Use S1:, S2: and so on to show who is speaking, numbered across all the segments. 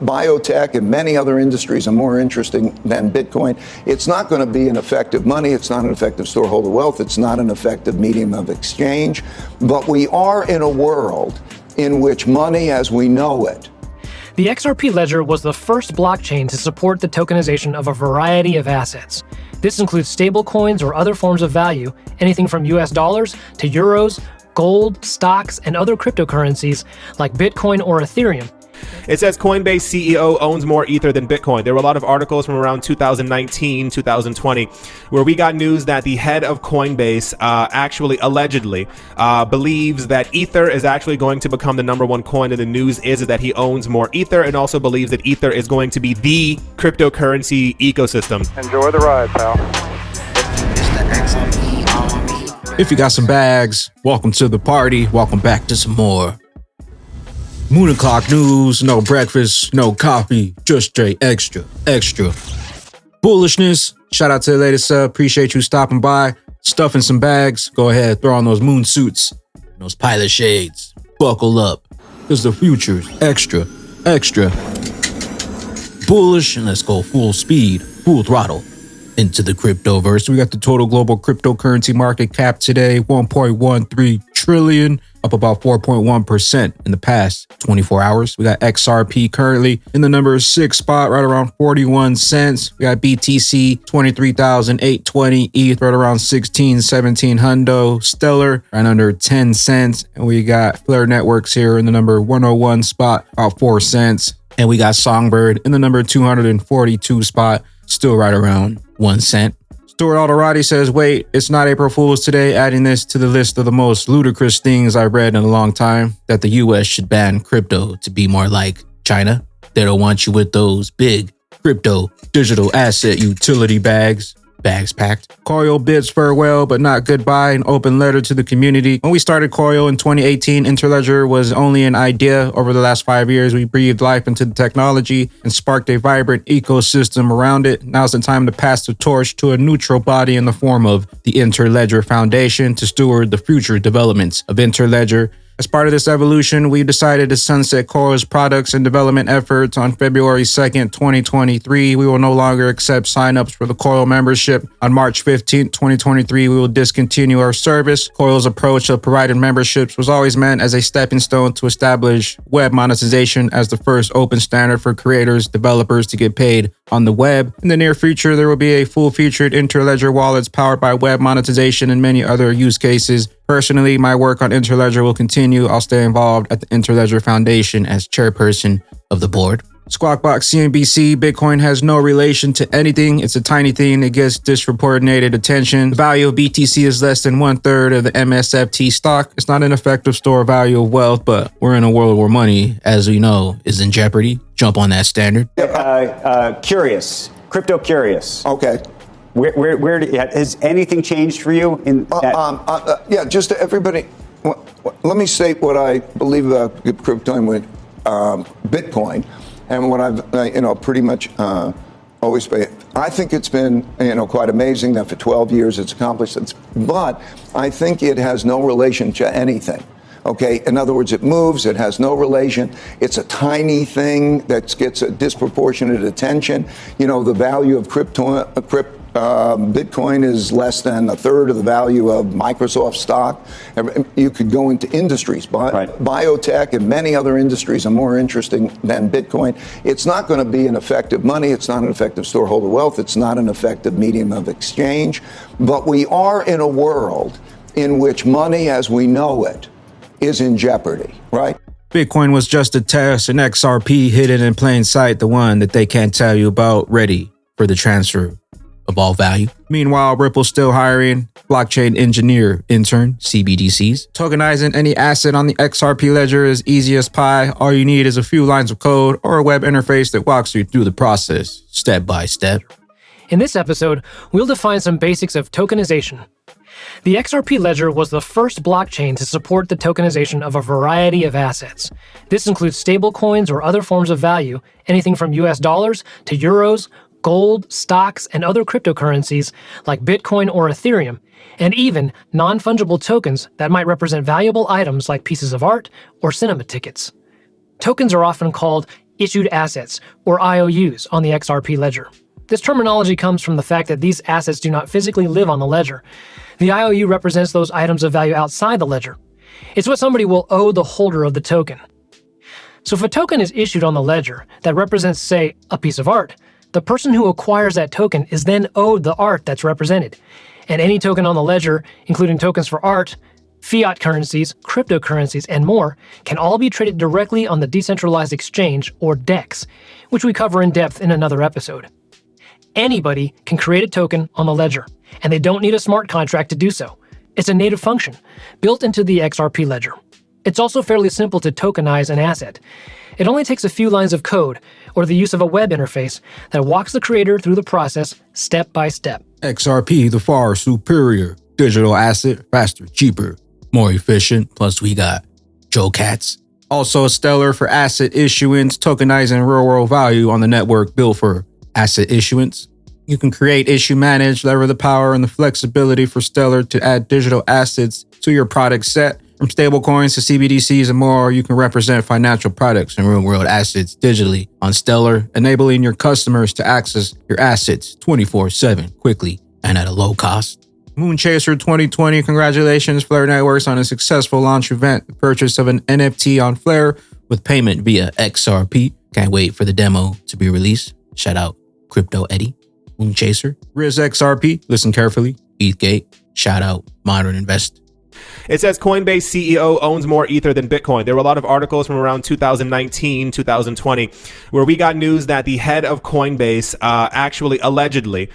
S1: biotech and many other industries are more interesting than Bitcoin. It's not going to be an effective money. It's not an effective storeholder wealth. It's not an effective medium of exchange. But we are in a world in which money as we know it.
S2: The XRP ledger was the first blockchain to support the tokenization of a variety of assets. This includes stablecoins or other forms of value, anything from US dollars to euros, gold, stocks, and other cryptocurrencies like Bitcoin or Ethereum.
S3: It says Coinbase CEO owns more Ether than Bitcoin. There were a lot of articles from around 2019, 2020, where we got news that the head of Coinbase actually allegedly believes that Ether is actually going to become the #1 coin. And the news is that he owns more Ether and also believes that Ether is going to be the cryptocurrency ecosystem.
S4: Enjoy the ride, pal.
S5: If you got some bags, welcome to the party. Welcome back to some more Moon and Clock news. No breakfast, no coffee, just straight extra bullishness. Shout out to the latest sub. Appreciate you stopping by, stuffing some bags. Go ahead, throw on those moon suits, those pilot shades. Buckle up, because the future's extra bullish. And let's go full speed, full throttle into the cryptoverse. We got the total global cryptocurrency market cap today, 1.13 trillion, up about 4.1% in the past 24 hours. We got XRP currently in the number 6 spot, right around 41 cents. We got BTC, 23,820, ETH, right around 17 hundo. Stellar, right under 10 cents. And we got Flare Networks here in the number 101 spot, about 4 cents. And we got Songbird in the number 242 spot, still right around 1 cent. Stuart Alderati says, wait, it's not April Fool's today, adding this to the list of the most ludicrous things I've read in a long time, that the US should ban crypto to be more like China. They don't want you with those big crypto digital asset utility bags packed. Coil bids farewell, but not goodbye, an open letter to the community. When we started Coil in 2018, Interledger was only an idea. Over the last 5 years, we breathed life into the technology and sparked a vibrant ecosystem around it. Now's the time to pass the torch to a neutral body in the form of the Interledger Foundation to steward the future developments of Interledger. As part of this evolution, we decided to sunset Coil's products and development efforts on February 2nd, 2023. We will no longer accept signups for the Coil membership. On March 15th, 2023, we will discontinue our service. Coil's approach of providing memberships was always meant as a stepping stone to establish web monetization as the first open standard for creators, developers to get paid on the web. In the near future, there will be a full-featured Interledger wallets powered by web monetization and many other use cases. Personally, my work on Interledger will continue. I'll stay involved at the Interledger Foundation as chairperson of the board. Squawkbox CNBC, Bitcoin has no relation to anything. It's a tiny thing that gets disproportionate attention. The value of BTC is less than 1/3 of the MSFT stock. It's not an effective store of value of wealth, but we're in a world where money, as we know, is in jeopardy. Jump on that standard.
S6: Curious, crypto curious.
S1: Okay.
S6: Where has anything changed for you in that?
S1: Yeah, just to everybody, let me state what I believe about crypto with Bitcoin and what I've, pretty much always been. I think it's been, quite amazing that for 12 years it's accomplished this, but I think it has no relation to anything. Okay, in other words, it moves, it has no relation. It's a tiny thing that gets a disproportionate attention. The value of Bitcoin is less than 1/3 of the value of Microsoft stock. You could go into industries, biotech and many other industries are more interesting than Bitcoin. It's not going to be an effective money. It's not an effective storeholder wealth. It's not an effective medium of exchange. But we are in a world in which money as we know it is in jeopardy, right?
S5: Bitcoin was just a test, an XRP hidden in plain sight, the one that they can't tell you about, ready for the transfer of all value. Meanwhile, Ripple's still hiring blockchain engineer intern, CBDCs. Tokenizing any asset on the XRP ledger is easy as pie. All you need is a few lines of code or a web interface that walks you through the process, step by step.
S2: In this episode, we'll define some basics of tokenization. The XRP ledger was the first blockchain to support the tokenization of a variety of assets. This includes stablecoins or other forms of value, anything from US dollars to euros, gold, stocks, and other cryptocurrencies like Bitcoin or Ethereum, and even non-fungible tokens that might represent valuable items like pieces of art or cinema tickets. Tokens are often called issued assets, or IOUs, on the XRP ledger. This terminology comes from the fact that these assets do not physically live on the ledger. The IOU represents those items of value outside the ledger. It's what somebody will owe the holder of the token. So if a token is issued on the ledger that represents, say, a piece of art, the person who acquires that token is then owed the art that's represented. And any token on the ledger, including tokens for art, fiat currencies, cryptocurrencies, and more, can all be traded directly on the decentralized exchange, or DEX, which we cover in depth in another episode. Anybody can create a token on the ledger, and they don't need a smart contract to do so. It's a native function, built into the XRP ledger. It's also fairly simple to tokenize an asset. It only takes a few lines of code, or the use of a web interface, that walks the creator through the process step by step.
S5: XRP, the far superior digital asset, faster, cheaper, more efficient, plus we got Joe Cats. Also stellar for asset issuance, tokenizing real-world value on the network built for asset issuance. You can create, issue, manage, lever the power and the flexibility for Stellar to add digital assets to your product set. From stablecoins to CBDCs and more, you can represent financial products and real-world assets digitally on Stellar, enabling your customers to access your assets 24/7, quickly, and at a low cost. Moonchaser 2020, congratulations Flare Networks on a successful launch event, the purchase of an NFT on Flare with payment via XRP. Can't wait for the demo to be released. Shout out Crypto Eddie, Moonchaser, Riz XRP, listen carefully, ETHgate, shout out Modern Invest.
S3: It says Coinbase CEO owns more Ether than Bitcoin. There were a lot of articles from around 2019, 2020, where we got news that the head of Coinbase actually allegedly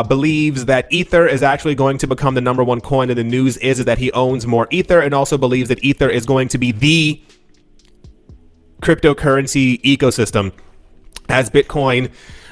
S3: believes that Ether is actually going to become the #1 coin. And the news is that he owns more Ether, and also believes that Ether is going to be the cryptocurrency ecosystem as Bitcoin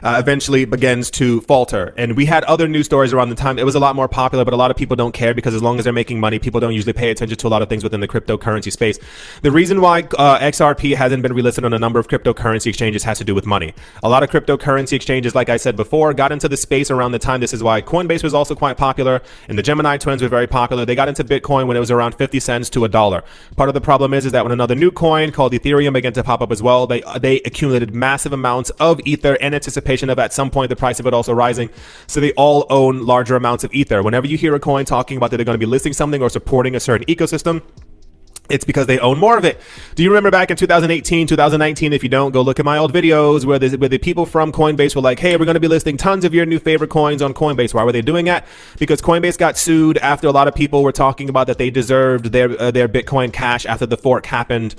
S3: eventually begins to falter. And we had other news stories around the time. It was a lot more popular, but a lot of people don't care because as long as they're making money, people don't usually pay attention to a lot of things within the cryptocurrency space. The reason why XRP hasn't been relisted on a number of cryptocurrency exchanges has to do with money. A lot of cryptocurrency exchanges, like I said before, got into the space around the time. This is why Coinbase was also quite popular, and the Gemini twins were very popular. They got into Bitcoin when it was around 50 cents to $1. Part of the problem is that when another new coin called Ethereum began to pop up as well, they accumulated massive amounts of Ether in anticipation of at some point the price of it also rising. So they all own larger amounts of Ether. Whenever you hear a coin talking about that they're going to be listing something or supporting a certain ecosystem, it's because they own more of it. Do you remember back in 2018, 2019? If you don't, go look at my old videos where the people from Coinbase were like, hey, we're going to be listing tons of your new favorite coins on Coinbase. Why were they doing that? Because Coinbase got sued after a lot of people were talking about that they deserved their Bitcoin Cash after the fork happened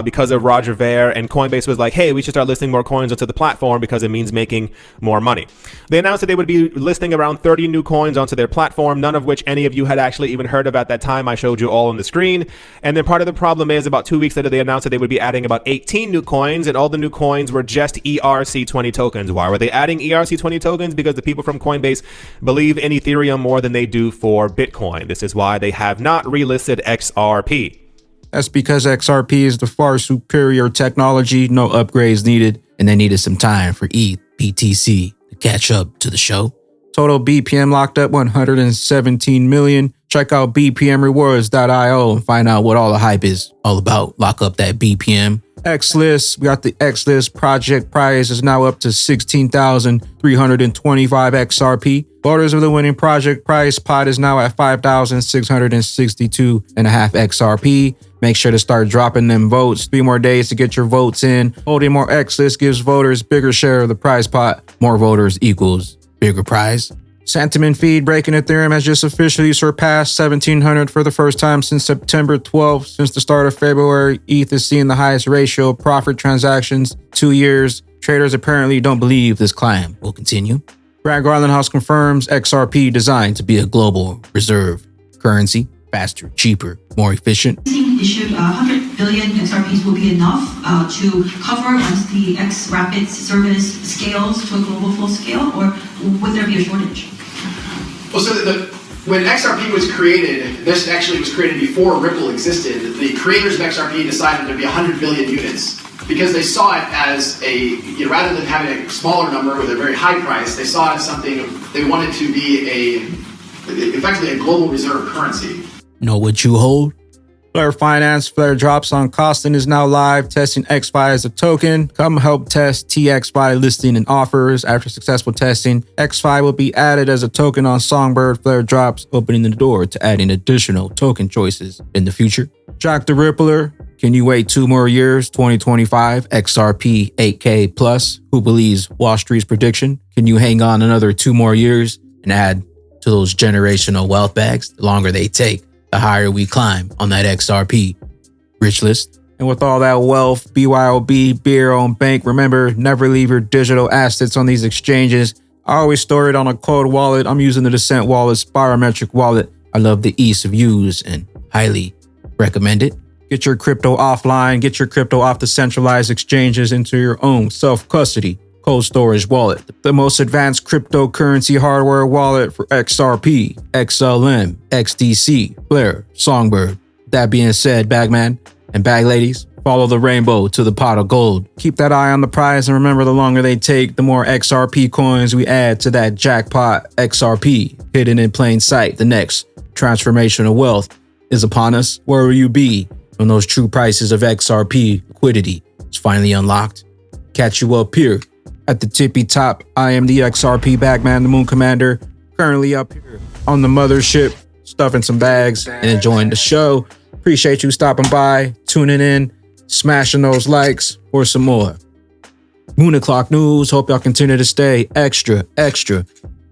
S3: because of Roger Ver. And Coinbase was like, hey, we should start listing more coins onto the platform because it means making more money. They announced that they would be listing around 30 new coins onto their platform, none of which any of you had actually even heard of at that time. I showed you all on the screen. And then part of the problem is about 2 weeks later, they announced that they would be adding about 18 new coins, and all the new coins were just ERC20 tokens. Why were they adding ERC20 tokens? Because the people from Coinbase believe in Ethereum more than they do for Bitcoin. This is why they have not relisted XRP.
S5: That's because XRP is the far superior technology, no upgrades needed, and they needed some time for ETH, BTC to catch up to the show. Total BPM locked up 117 million. Check out bpmrewards.io and find out what all the hype is all about. Lock up that BPM. XLIST, we got the XLIST project price is now up to 16,325 XRP. Voters of the winning project price pot is now at 5,662.5 XRP. Make sure to start dropping them votes. 3 more days to get your votes in. Holding more XLIST gives voters bigger share of the prize pot. More voters equals bigger prize. Sentiment feed breaking Ethereum has just officially surpassed 1,700 for the first time since September 12th. Since the start of February, ETH is seeing the highest ratio of profit transactions 2 years. Traders apparently don't believe this climb will continue. Brad Garland House confirms XRP designed to be a global reserve currency, faster, cheaper, more efficient.
S4: Issued 100 billion XRPs will be enough to cover once the XRapid service scales to a global full scale, or would there be a shortage?
S7: Well, so when XRP was created, this actually was created before Ripple existed. The creators of XRP decided there'd be 100 billion units because they saw it as rather than having a smaller number with a very high price, they saw it as something they wanted to be effectively a global reserve currency.
S5: Know what you hold? Flare Finance, Flare drops on Costin is now live, testing XFI as a token. Come help test TXFI listing and offers. After successful testing, XFI will be added as a token on Songbird Flare drops, opening the door to adding additional token choices in the future. Jack the Rippler, can you wait 2 more years? 2025, XRP 8K plus. Who believes Wall Street's prediction? Can you hang on another 2 more years and add to those generational wealth bags? The longer they take, the higher we climb on that XRP rich list. And with all that wealth, BYOB, be your own bank. Remember, never leave your digital assets on these exchanges. I always store it on a cold wallet. I'm using the Descent Wallet's Biometric wallet. I love the ease of use and highly recommend it. Get your crypto offline, get your crypto off the centralized exchanges into your own self-custody cold storage wallet. The most advanced cryptocurrency hardware wallet for XRP, XLM, XDC, Flare, Songbird. That being said, Bagman and Bag Ladies, follow the rainbow to the pot of gold. Keep that eye on the prize and remember, the longer they take, the more XRP coins we add to that jackpot. XRP, hidden in plain sight. The next transformation of wealth is upon us. Where will you be when those true prices of XRP liquidity is finally unlocked? Catch you up here at the tippy top. I am the XRP Bagman, the Moon Commander, currently up here on the mothership, stuffing some bags and enjoying the show. Appreciate you stopping by, tuning in, smashing those likes for some more Moon O'Clock news. Hope y'all continue to stay extra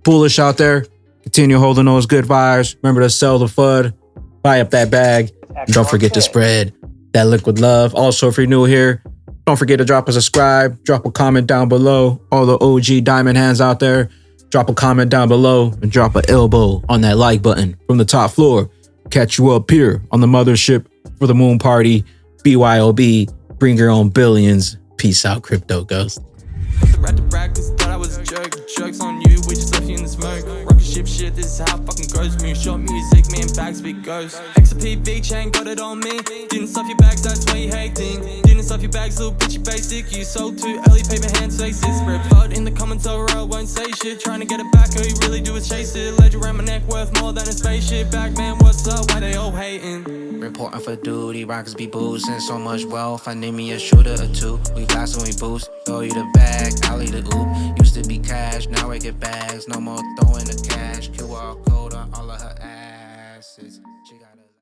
S5: bullish out there. Continue holding those good vibes. Remember to sell the FUD, buy up that bag, and don't forget to spread that liquid love. Also, if you're new here, don't forget to drop a subscribe, drop a comment down below. All the OG diamond hands out there, drop a comment down below and drop an elbow on that like button from the top floor. Catch you up here on the mothership for the moon party. BYOB, bring your own billions. Peace out, Crypto Ghost.
S8: Right to practice, thought I was a jerk. Joke's on you, we just left you in the smoke. Rocket ship shit, this is how it fucking goes. Moonshot music, me and bags speak ghost. XRP chain, got it on me. Didn't stuff your bags, that's why you hating. Didn't stuff your bags, little bitch, you basic. You sold too early, paper hand faces. Spread FUD in the comments, I won't say shit. Trying to get it back, all you really do is chase it. Ledger around my neck, worth more than a spaceship. Back man, what's up, why they all hating?
S9: Reporting for duty, rockets be boosting so much wealth. I need me a shooter or two. We blast and we boost. Throw you the bag, I'll eat the oop. Used to be cash, now I get bags. No more throwing the cash. QR code on all of her asses. She got